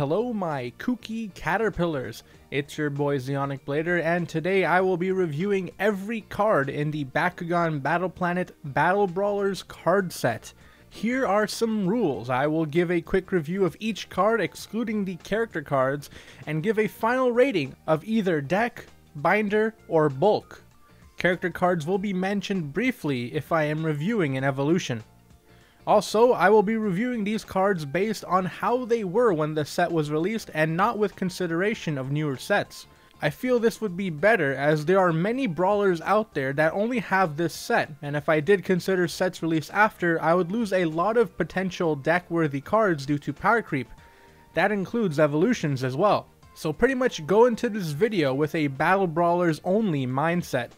hello my kooky caterpillars, it's your boy Zeonic Blader, and today I will be reviewing every card in the Bakugan Battle Planet Battle Brawlers card set. Here are some rules. I will give a quick review of each card excluding the character cards, and give a final rating of either deck, binder, or bulk. Character cards will be mentioned briefly if I am reviewing an evolution. Also, I will be reviewing these cards based on how they were when the set was released and not with consideration of newer sets. I feel this would be better as there are many brawlers out there that only have this set, and if I did consider sets released after, I would lose a lot of potential deck-worthy cards due to power creep. That includes evolutions as well. So pretty much go into this video with a Battle Brawlers only mindset.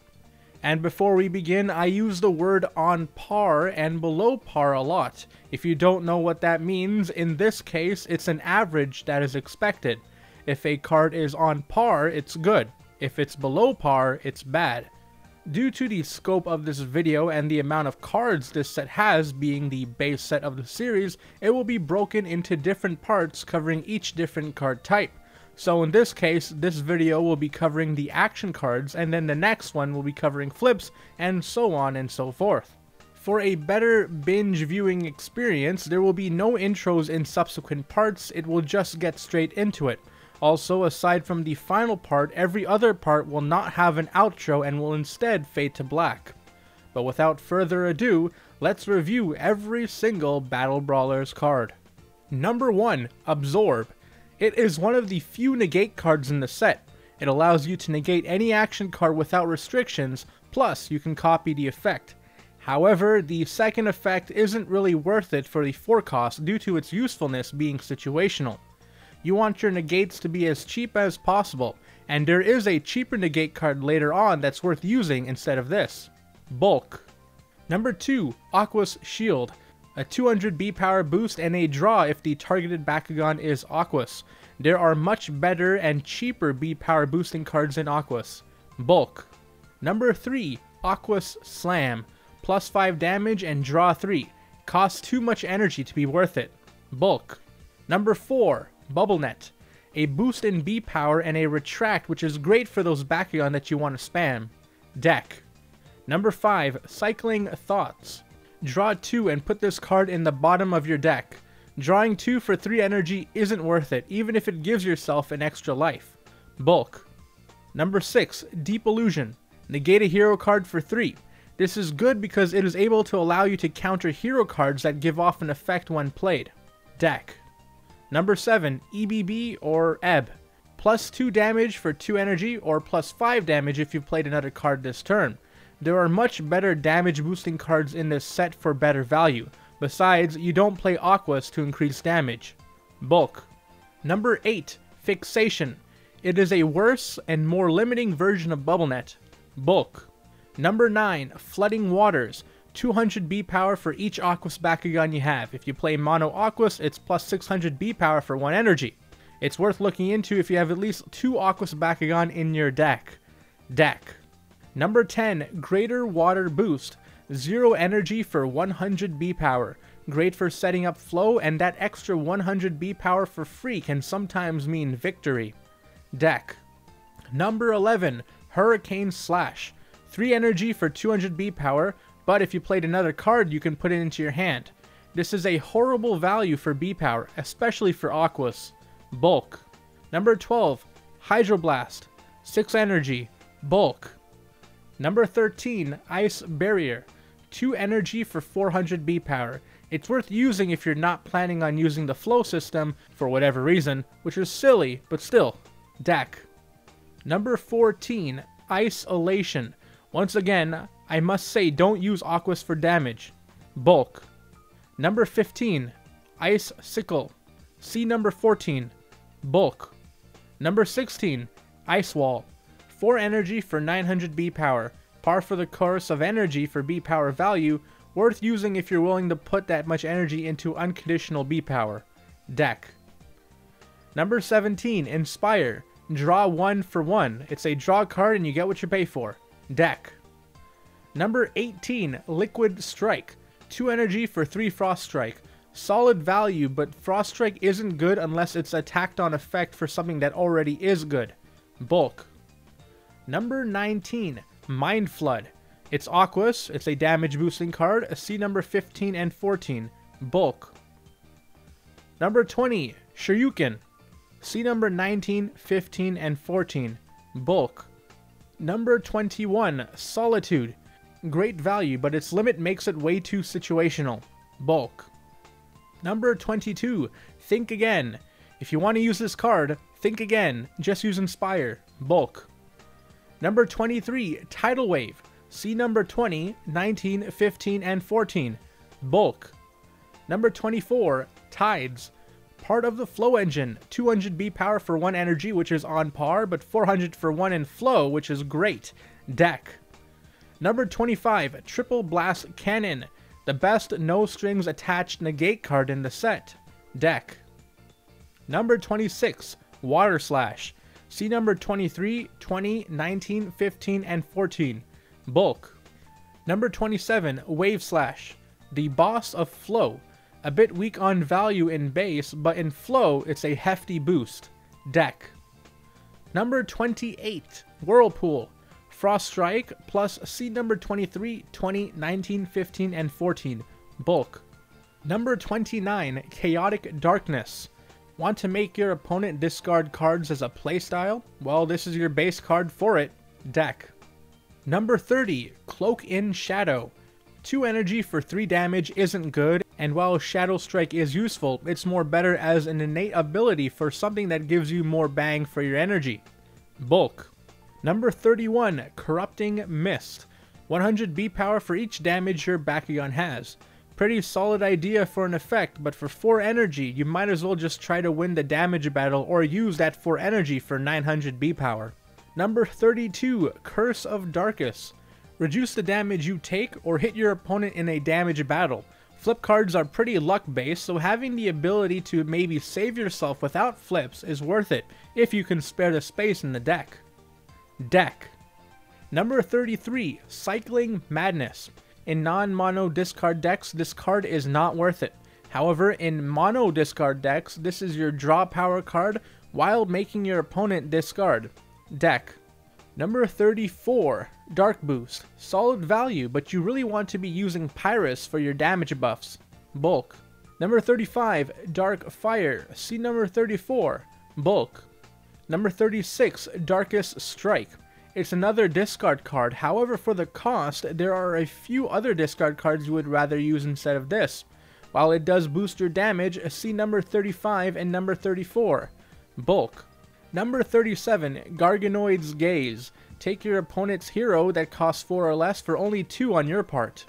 And before we begin, I use the word on par and below par a lot. If you don't know what that means, in this case, it's an average that is expected. If a card is on par, it's good. If it's below par, it's bad. Due to the scope of this video and the amount of cards this set has being the base set of the series, it will be broken into different parts covering each different card type. So in this case, this video will be covering the action cards, and then the next one will be covering flips, and so on and so forth. For a better binge viewing experience, there will be no intros in subsequent parts, it will just get straight into it. Also, aside from the final part, every other part will not have an outro and will instead fade to black. But without further ado, let's review every single Battle Brawlers card. Number 1. Absorb. It is one of the few negate cards in the set. It allows you to negate any action card without restrictions, plus you can copy the effect. However, the second effect isn't really worth it for the 4 cost due to its usefulness being situational. You want your negates to be as cheap as possible, and there is a cheaper negate card later on that's worth using instead of this. Bulk. Number 2. Aqua's Shield. A 200 B power boost and a draw if the targeted Bakugan is Aquas. There are much better and cheaper B power boosting cards in Aquas. Bulk. Number 3. Aquas Slam. Plus 5 damage and draw 3. Costs too much energy to be worth it. Bulk. Number 4. Bubble Net. A boost in B power and a retract, which is great for those Bakugan that you want to spam. Deck. Number 5. Cycling Thoughts. Draw 2 and put this card in the bottom of your deck. Drawing 2 for 3 energy isn't worth it, even if it gives yourself an extra life. Bulk. Number 6. Deep Illusion. Negate a hero card for 3. This is good because it is able to allow you to counter hero cards that give off an effect when played. Deck. Number 7. EBB or Ebb. Plus 2 damage for 2 energy, or plus 5 damage if you've played another card this turn. There are much better damage boosting cards in this set for better value. Besides, you don't play Aquas to increase damage. Bulk. Number 8. Fixation. It is a worse and more limiting version of Bubble Net. Bulk. Number 9. Flooding Waters. 200 B power for each Aquas Bakugan you have. If you play Mono Aquas, it's plus 600 B power for 1 energy. It's worth looking into if you have at least 2 Aquas Bakugan in your deck. Deck. Number 10. Greater Water Boost. 0 energy for 100 B power. Great for setting up flow, and that extra 100 B power for free can sometimes mean victory. Deck. Number 11. Hurricane Slash. 3 energy for 200 B power, but if you played another card you can put it into your hand. This is a horrible value for B power, especially for Aquas. Bulk. Number 12. Hydroblast. 6 energy. Bulk. Number 13. Ice Barrier. 2 energy for 400 B power. It's worth using if you're not planning on using the flow system for whatever reason, which is silly, but still. Deck. Number 14. Isolation. Once again, I must say don't use Aquas for damage. Bulk. Number 15. Ice Sickle. See number 14. Bulk. Number 16. Ice Wall. 4 energy for 900 B power, par for the course of energy for B power value, worth using if you're willing to put that much energy into unconditional B power. Deck. Number 17. Inspire. Draw 1 for 1. It's a draw card and you get what you pay for. Deck. Number 18. Liquid Strike. 2 energy for 3 Frost Strike. Solid value, but Frost Strike isn't good unless it's a tacked on effect for something that already is good. Bulk. Number 19, Mind Flood. It's Aquos, it's a damage boosting card, see number 15 and 14. Bulk. Number 20, Shoryuken. See number 19, 15, and 14. Bulk. Number 21, Solitude. Great value, but its limit makes it way too situational. Bulk. Number 22, Think Again. If you want to use this card, think again. Just use Inspire. Bulk. Number 23, Tidal Wave. See number 20, 19, 15, and 14. Bulk. Number 24, Tides. Part of the Flow Engine. 200 B power for 1 energy, which is on par, but 400 for 1 in Flow, which is great. Deck. Number 25, Triple Blast Cannon. The best no strings attached negate card in the set. Deck. Number 26, Water Slash. See number 23, 20, 19, 15, and 14. Bulk. Number 27, Wave Slash. The boss of Flow. A bit weak on value in base, but in Flow it's a hefty boost. Deck. Number 28, Whirlpool. Frost Strike plus see number 23, 20, 19, 15, and 14. Bulk. Number 29, Chaotic Darkness. Want to make your opponent discard cards as a playstyle? Well, this is your base card for it. Deck. Number 30, Cloak in Shadow. 2 energy for 3 damage isn't good, and while Shadow Strike is useful, it's more better as an innate ability for something that gives you more bang for your energy. Bulk. Number 31, Corrupting Mist. 100 B power for each damage your Bakugan has. Pretty solid idea for an effect, but for 4 energy, you might as well just try to win the damage battle or use that 4 energy for 900 B power. Number 32, Curse of Darkus. Reduce the damage you take or hit your opponent in a damage battle. Flip cards are pretty luck based, so having the ability to maybe save yourself without flips is worth it if you can spare the space in the deck. Deck. Number 33, Cycling Madness. In non-mono discard decks, this card is not worth it. However, in mono discard decks, this is your draw power card while making your opponent discard. Deck. Number 34, Dark Boost. Solid value, but you really want to be using Pyrus for your damage buffs. Bulk. Number 35, Dark Fire. See number 34. Bulk. Number 36, Darkest Strike. It's another discard card, however for the cost, there are a few other discard cards you would rather use instead of this. While it does boost your damage, see number 35 and number 34. Bulk. Number 37, Garganoid's Gaze. Take your opponent's hero that costs 4 or less for only 2 on your part.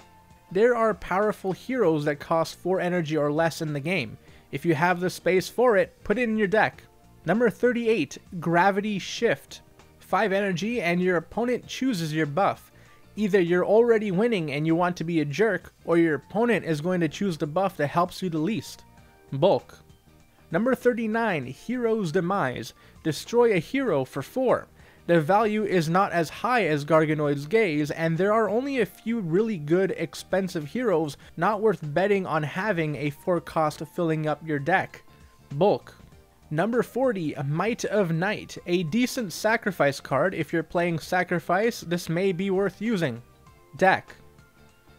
There are powerful heroes that cost 4 energy or less in the game. If you have the space for it, put it in your deck. Number 38, Gravity Shift. 5 energy and your opponent chooses your buff. Either you're already winning and you want to be a jerk, or your opponent is going to choose the buff that helps you the least. Bulk. Number 39, Hero's Demise. Destroy a hero for 4. The value is not as high as Garganoid's Gaze, and there are only a few really good, expensive heroes not worth betting on having a 4 cost filling up your deck. Bulk. Number 40, Might of Night. A decent sacrifice card. If you're playing Sacrifice, this may be worth using. Deck.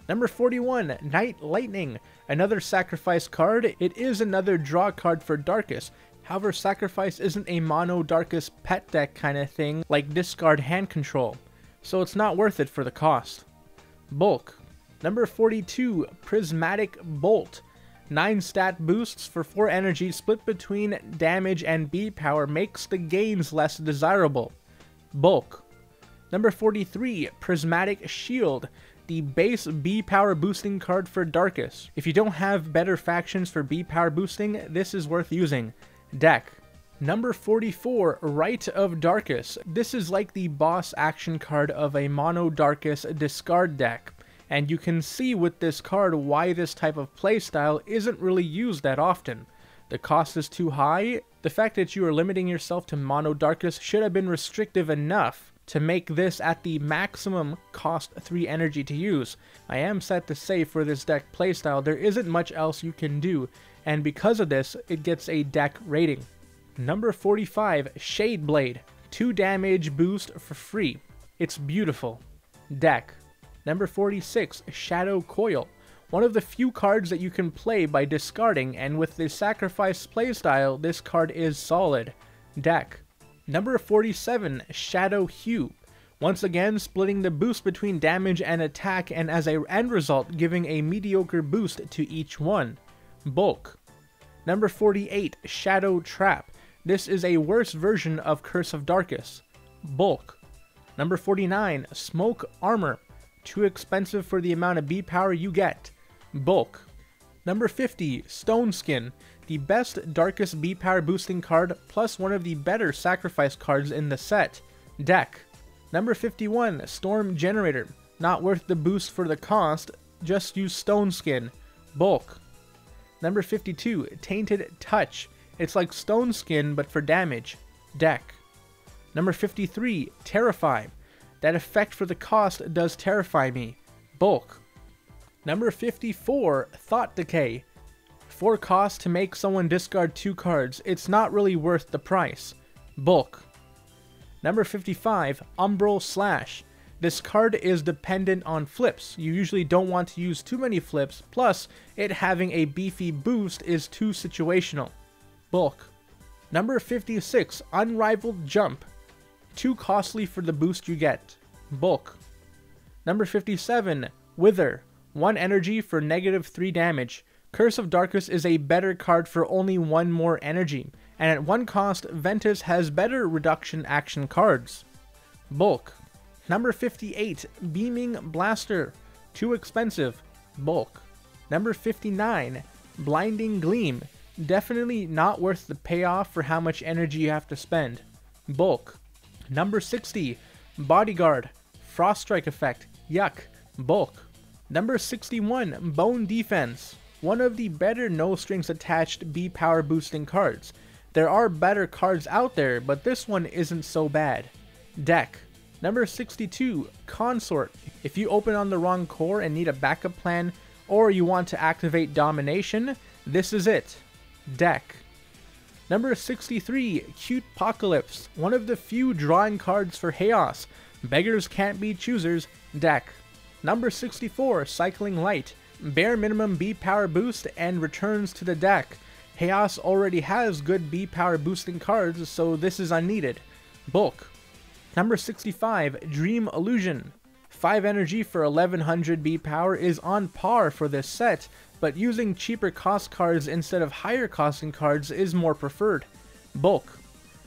Number 41, Night Lightning. Another sacrifice card. It is another draw card for Darkus. However, Sacrifice isn't a mono Darkus pet deck kind of thing like discard hand control, so it's not worth it for the cost. Bulk. Number 42, Prismatic Bolt. 9 stat boosts for 4 energy split between damage and B power makes the gains less desirable. Bulk. Number 43, Prismatic Shield. The base B power boosting card for Darkus. If you don't have better factions for B power boosting, this is worth using. Deck. Number 44, Rite of Darkus. This is like the boss action card of a mono Darkus discard deck. And you can see with this card why this type of playstyle isn't really used that often. The cost is too high. The fact that you are limiting yourself to mono Darkus should have been restrictive enough to make this at the maximum cost 3 energy to use. I am set to say for this deck playstyle there isn't much else you can do, and because of this it gets a deck rating. Number 45, Shade Blade. 2 damage boost for free. It's beautiful. Deck. Number 46, Shadow Coil. One of the few cards that you can play by discarding, and with the sacrifice playstyle, this card is solid. Deck. Number 47, Shadow Hue. Once again, splitting the boost between damage and attack, and as a end result, giving a mediocre boost to each one. Bulk. Number 48, Shadow Trap. This is a worse version of Curse of Darkus. Bulk. Number 49, Smoke Armor. Too expensive for the amount of B power you get. Bulk. Number 50, Stone Skin. The best Darkus B power boosting card, plus one of the better sacrifice cards in the set. Deck. Number 51, Storm Generator. Not worth the boost for the cost, just use Stone Skin. Bulk. Number 52, Tainted Touch. It's like Stone Skin but for damage. Deck. Number 53, Terrify. That effect for the cost does terrify me. Bulk. Number 54, Thought Decay. 4 costs to make someone discard 2 cards. It's not really worth the price. Bulk. Number 55, Umbral Slash. This card is dependent on flips. You usually don't want to use too many flips, plus it having a beefy boost is too situational. Bulk. Number 56, Unrivaled Jump. Too costly for the boost you get. Bulk. Number 57, Wither. 1 energy for -3 damage. Curse of Darkus is a better card for only 1 more energy, and at 1 cost, Ventus has better reduction action cards. Bulk. Number 58, Beaming Blaster. Too expensive. Bulk. Number 59, Blinding Gleam. Definitely not worth the payoff for how much energy you have to spend. Bulk. Number 60, Bodyguard. Frost Strike effect. Yuck. Bulk. Number 61, Bone Defense. One of the better no strings attached B power boosting cards. There are better cards out there, but this one isn't so bad. Deck. Number 62, Consort. If you open on the wrong core and need a backup plan, or you want to activate Domination, this is it. Deck. Number 63, Cute Apocalypse. One of the few drawing cards for Chaos. Beggars can't be choosers. Deck. Number 64, Cycling Light. Bare minimum B power boost and returns to the deck. Chaos already has good B power boosting cards, so this is unneeded. Bulk. Number 65, Dream Illusion. 5 energy for 1100 B power is on par for this set, but using cheaper cost cards instead of higher costing cards is more preferred. Bulk.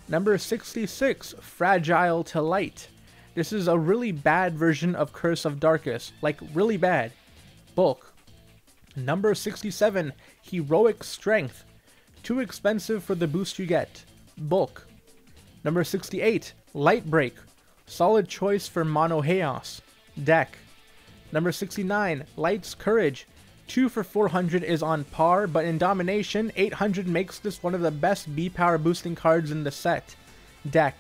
Number 66, Fragile to Light. This is a really bad version of Curse of Darkus, like really bad. Bulk. Number 67, Heroic Strength. Too expensive for the boost you get. Bulk. Number 68, Light Break. Solid choice for Mono Chaos. Deck. Number 69, Light's Courage. 2 for 400 is on par, but in Domination, 800 makes this one of the best B power boosting cards in the set. Deck.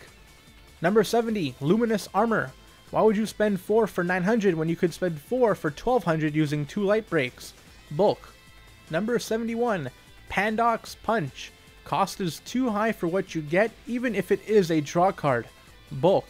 Number 70, Luminous Armor. Why would you spend 4 for 900 when you could spend 4 for 1200 using 2 Light Breaks? Bulk. Number 71, Pandox Punch. Cost is too high for what you get, even if it is a draw card. Bulk.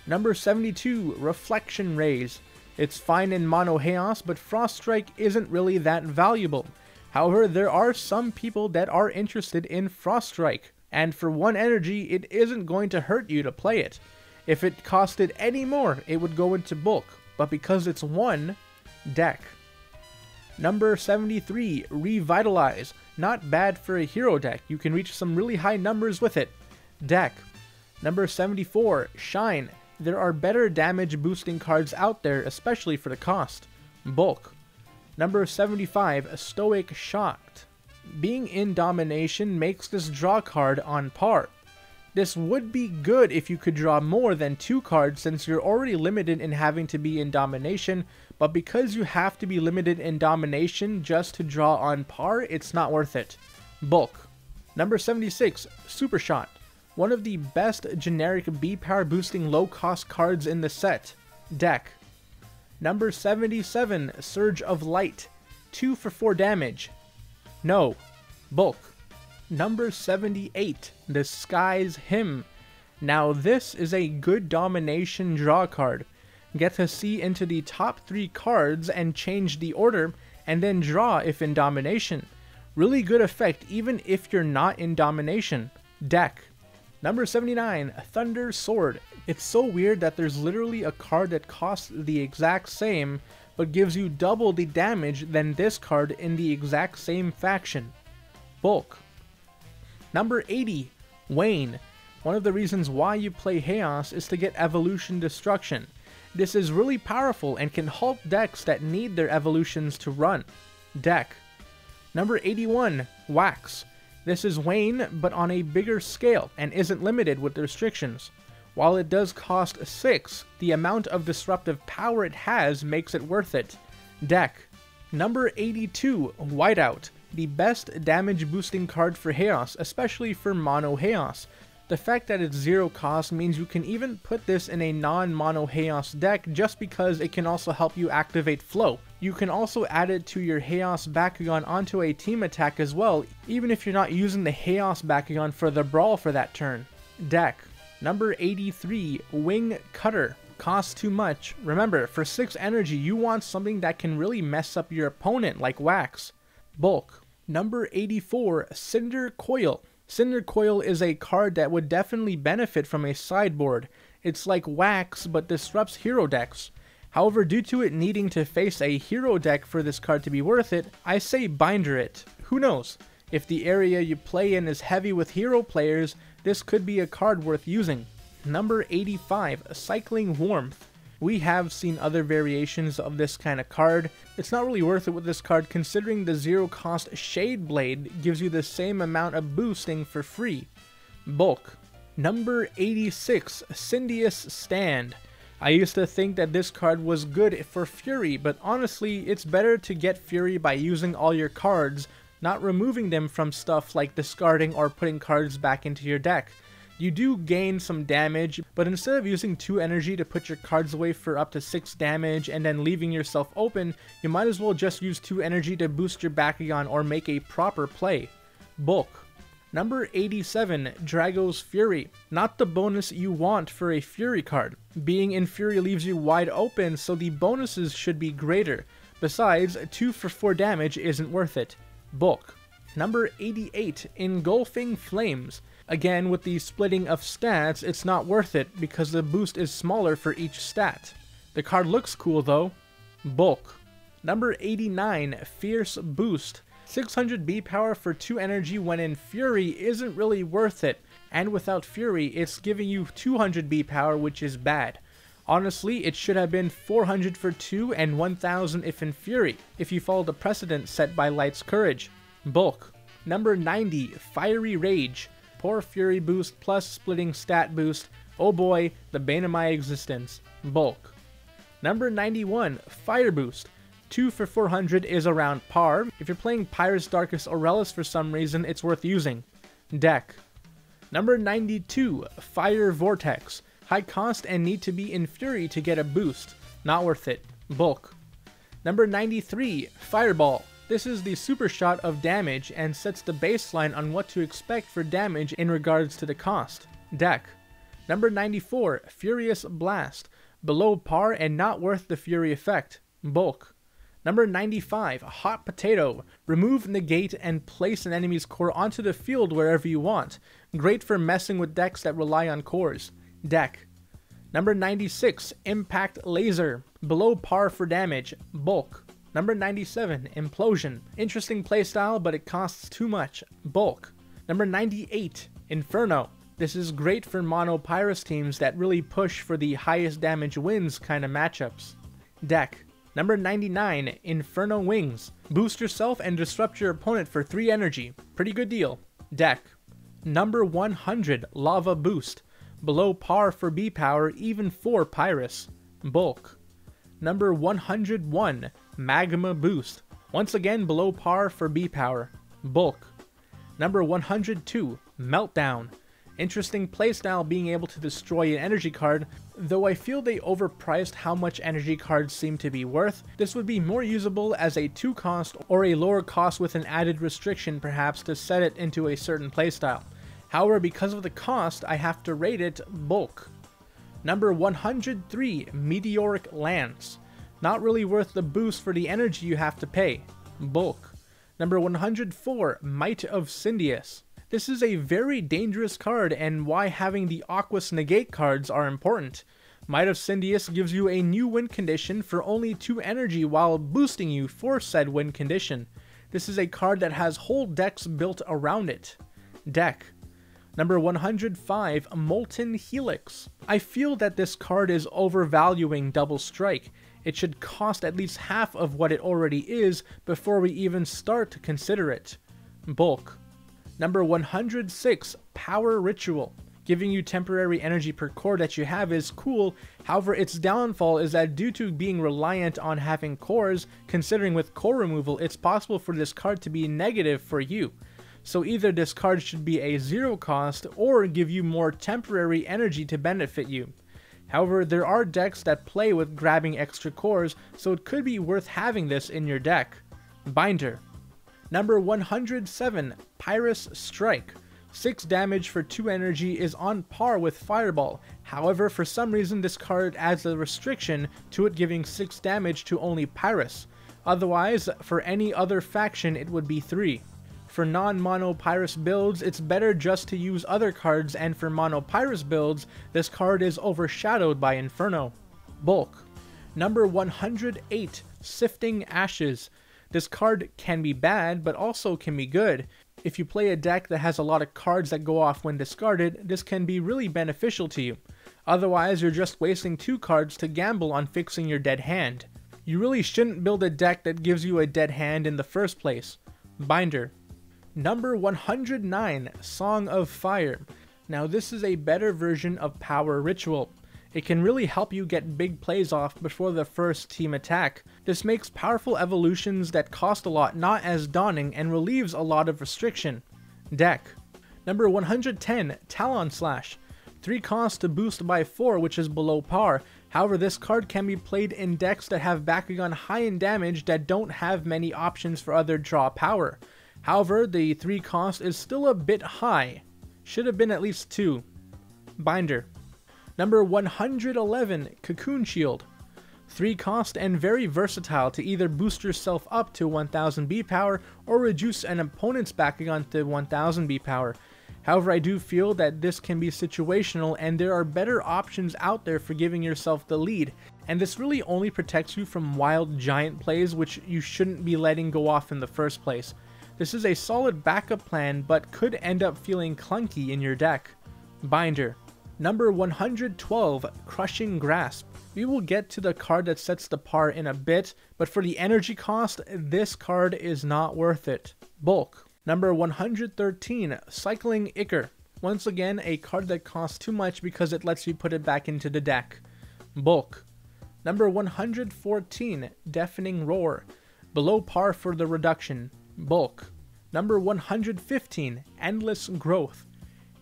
Number 72, Reflection Rays. It's fine in Mono Chaos, but Frost Strike isn't really that valuable. However, there are some people that are interested in Frost Strike, and for 1 energy, it isn't going to hurt you to play it. If it costed any more, it would go into bulk, but because it's 1, deck. Number 73, Revitalize. Not bad for a hero deck. You can reach some really high numbers with it. Deck. Number 74, Shine. There are better damage boosting cards out there, especially for the cost. Bulk. Number 75, Stoic Shocked. Being in Domination makes this draw card on par. This would be good if you could draw more than 2 cards since you're already limited in having to be in Domination, but because you have to be limited in Domination just to draw on par, it's not worth it. Bulk. Number 76, Super Shot. 4 One of the best generic B power boosting low cost cards in the set. Deck. Number 77, Surge of Light. 2 for 4 damage. No. Bulk. Number 78, Disguise Him. Now this is a good domination draw card. Get to see into the top 3 cards and change the order, and then draw if in domination. Really good effect even if you're not in domination. Deck. Number 79, Thunder Sword. It's so weird that there's literally a card that costs the exact same, but gives you double the damage than this card in the exact same faction. Bulk. Number 80, Wayne. One of the reasons why you play Chaos is to get Evolution Destruction. This is really powerful and can halt decks that need their evolutions to run. Deck. Number 81, Wax. This is Wayne, but on a bigger scale, and isn't limited with the restrictions. While it does cost 6, the amount of disruptive power it has makes it worth it. Deck. Number 82, Whiteout. The best damage boosting card for Chaos, especially for Mono Chaos. The fact that it's 0 cost means you can even put this in a non-Mono Chaos deck just because it can also help you activate Flow. You can also add it to your Chaos Bakugan onto a team attack as well, even if you're not using the Chaos Bakugan for the Brawl for that turn. Deck. Number 83, Wing Cutter. Costs too much. Remember, for 6 energy you want something that can really mess up your opponent like Wax. Bulk. Number 84, Cinder Coil. Cinder Coil is a card that would definitely benefit from a sideboard. It's like Wax but disrupts hero decks. However, due to it needing to face a hero deck for this card to be worth it, I say binder it. Who knows? If the area you play in is heavy with hero players, this could be a card worth using. Number 85, Cycling Warmth. We have seen other variations of this kind of card. It's not really worth it with this card considering the 0 cost Shade Blade gives you the same amount of boosting for free. Bulk. Number 86, Syndeous Stand. I used to think that this card was good for Fury, but honestly it's better to get Fury by using all your cards, not removing them from stuff like discarding or putting cards back into your deck. You do gain some damage, but instead of using 2 energy to put your cards away for up to 6 damage and then leaving yourself open, you might as well just use 2 energy to boost your Bakugan or make a proper play. Bulk. Number 87, Drago's Fury. Not the bonus you want for a Fury card. Being in Fury leaves you wide open, so the bonuses should be greater. Besides, 2 for 4 damage isn't worth it. Bulk. Number 88, Engulfing Flames. Again, with the splitting of stats, it's not worth it because the boost is smaller for each stat. The card looks cool though. Bulk. Number 89, Fierce Boost. 600 B power for 2 energy when in Fury isn't really worth it, and without Fury it's giving you 200 B power, which is bad. Honestly, it should have been 400 for 2 and 1000 if in Fury, if you follow the precedent set by Light's Courage. Bulk. Number 90, Fiery Rage. Poor Fury boost plus splitting stat boost. Oh boy, the bane of my existence. Bulk. Number 91, Fire Boost. 2 for 400 is around par. If you're playing Pyrus Darkus Aurelis for some reason, it's worth using. Deck. Number 92, Fire Vortex. High cost and need to be in Fury to get a boost. Not worth it. Bulk. Number 93, Fireball. This is the super shot of damage and sets the baseline on what to expect for damage in regards to the cost. Deck. Number 94, Furious Blast. Below par and not worth the Fury effect. Bulk. Number 95, Hot Potato. Remove, negate, and place an enemy's core onto the field wherever you want. Great for messing with decks that rely on cores. Deck. Number 96, Impact Laser. Below par for damage. Bulk. Number 97, Implosion. Interesting playstyle, but it costs too much. Bulk. Number 98, Inferno. This is great for mono Pyrus teams that really push for the highest damage wins kind of matchups. Deck. Number 99, Inferno Wings. Boost yourself and disrupt your opponent for 3 energy. Pretty good deal. Deck. Number 100, Lava Boost. Below par for B power, even for Pyrus. Bulk. Number 101, Magma Boost. Once again below par for B power. Bulk. Number 102, Meltdown. Interesting playstyle being able to destroy an energy card, though I feel they overpriced how much energy cards seem to be worth. This would be more usable as a 2 cost or a lower cost with an added restriction perhaps to set it into a certain playstyle. However, because of the cost, I have to rate it bulk. Number 103, Meteoric Lance. Not really worth the boost for the energy you have to pay. Bulk. Number 104, Might of Syndeus. This is a very dangerous card and why having the Aquos Negate cards are important. Might of Syndeus gives you a new win condition for only 2 energy while boosting you for said win condition. This is a card that has whole decks built around it. Deck. Number 105, Molten Helix. I feel that this card is overvaluing Double Strike. It should cost at least half of what it already is before we even start to consider it. Bulk. Number 106, Power Ritual. Giving you temporary energy per core that you have is cool, however its downfall is that due to being reliant on having cores, considering with core removal it's possible for this card to be negative for you. So either this card should be a 0 cost or give you more temporary energy to benefit you. However, there are decks that play with grabbing extra cores, so it could be worth having this in your deck. Binder. Number 107, Pyrus Strike. 6 damage for 2 energy is on par with Fireball. However, for some reason this card adds a restriction to it giving 6 damage to only Pyrus. Otherwise, for any other faction it would be 3. For non-mono Pyrus builds, it's better just to use other cards, and for mono Pyrus builds, this card is overshadowed by Inferno. Bulk. Number 108, Sifting Ashes. This card can be bad, but also can be good. If you play a deck that has a lot of cards that go off when discarded, this can be really beneficial to you. Otherwise, you're just wasting 2 cards to gamble on fixing your dead hand. You really shouldn't build a deck that gives you a dead hand in the first place. Binder. Number 109, Song of Fire. Now this is a better version of Power Ritual. It can really help you get big plays off before the first team attack. This makes powerful evolutions that cost a lot not as daunting and relieves a lot of restriction. Deck. Number 110, Talon Slash. 3 costs to boost by 4, which is below par. However, this card can be played in decks that have Bakugan high in damage that don't have many options for other draw power. However, the 3 cost is still a bit high. Should have been at least 2. Binder. Number 111, Cocoon Shield. 3 cost and very versatile to either boost yourself up to 1000 B power or reduce an opponent's Bakugan to 1000 B power. However, I do feel that this can be situational and there are better options out there for giving yourself the lead, and this really only protects you from wild giant plays which you shouldn't be letting go off in the first place. This is a solid backup plan but could end up feeling clunky in your deck. Binder. Number 112, Crushing Grasp. We will get to the card that sets the par in a bit, but for the energy cost, this card is not worth it. Bulk. Number 113, Cycling Ichor. Once again, a card that costs too much because it lets you put it back into the deck. Bulk. Number 114, Deafening Roar. Below par for the reduction. Bulk. Number 115, Endless Growth.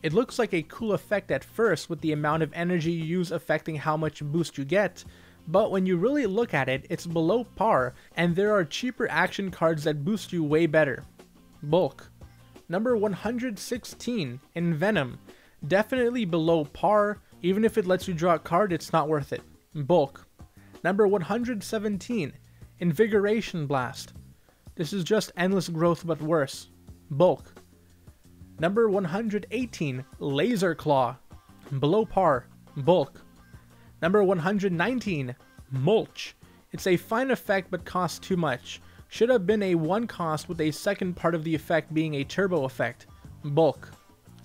It looks like a cool effect at first with the amount of energy you use affecting how much boost you get, but when you really look at it, it's below par, and there are cheaper action cards that boost you way better. Bulk. Number 116, Envenom. Definitely below par. Even if it lets you draw a card, it's not worth it. Bulk. Number 117, Invigoration Blast. This is just Endless Growth but worse. Bulk. Number 118, Laser Claw. Below par. Bulk. Number 119, Mulch. It's a fine effect but costs too much. Should have been a 1 cost with a second part of the effect being a turbo effect. Bulk.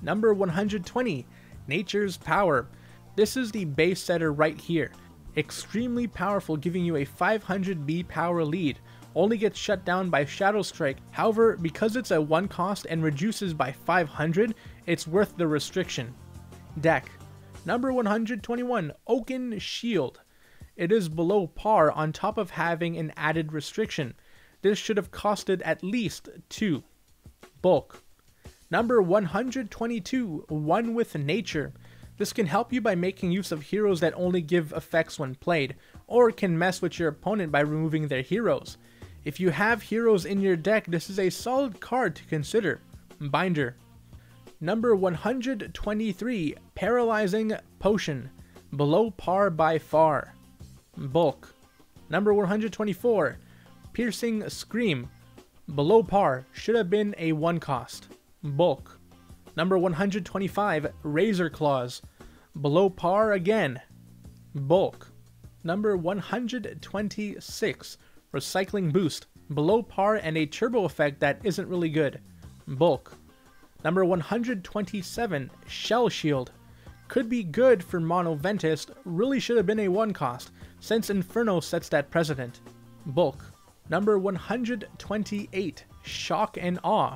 Number 120, Nature's Power. This is the base setter right here. Extremely powerful, giving you a 500 B power lead. Only gets shut down by Shadow Strike. However, because it's a 1 cost and reduces by 500, it's worth the restriction. Deck. Number 121, Oaken Shield. It is below par on top of having an added restriction. This should have costed at least 2. Bulk. Number 122, One with Nature. This can help you by making use of heroes that only give effects when played, or can mess with your opponent by removing their heroes. If you have heroes in your deck, this is a solid card to consider. Binder. Number 123, Paralyzing Potion. Below par by far. Bulk. Number 124, Piercing Scream. Below par, should have been a 1 cost. Bulk. Number 125, Razor Claws. Below par again. Bulk. Number 126, Recycling Boost. Below par and a turbo effect that isn't really good. Bulk. Number 127, Shell Shield. Could be good for Mono Ventus, really should have been a 1 cost, since Inferno sets that precedent. Bulk. Number 128, Shock and Awe.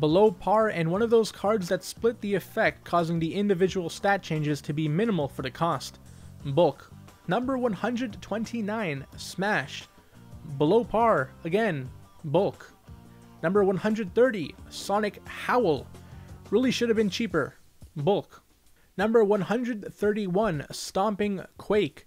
Below par and one of those cards that split the effect, causing the individual stat changes to be minimal for the cost. Bulk. Number 129, Smash. Below par, again, bulk. Number 130, Sonic Howl. Really should have been cheaper. Bulk. Number 131, Stomping Quake.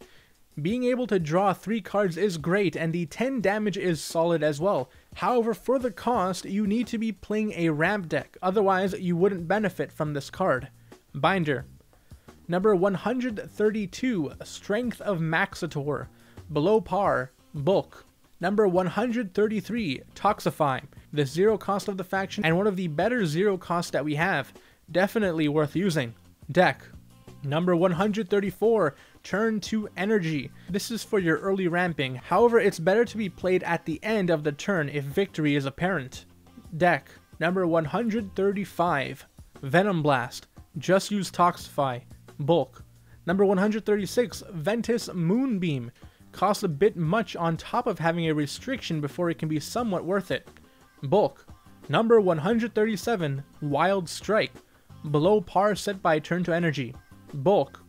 Being able to draw 3 cards is great, and the 10 damage is solid as well. However, for the cost, you need to be playing a ramp deck, otherwise you wouldn't benefit from this card. Binder. Number 132, Strength of Maxitor. Below par, bulk. Number 133, Toxify. The 0 cost of the faction, and one of the better 0 costs that we have. Definitely worth using. Deck. Number 134, Turn to Energy. This is for your early ramping, however it's better to be played at the end of the turn if victory is apparent. Deck. Number 135, Venom Blast. Just use Toxify. Bulk. Number 136, Ventus Moonbeam. Costs a bit much on top of having a restriction before it can be somewhat worth it. Bulk. Number 137, Wild Strike. Below par set by Turn to Energy. Bulk.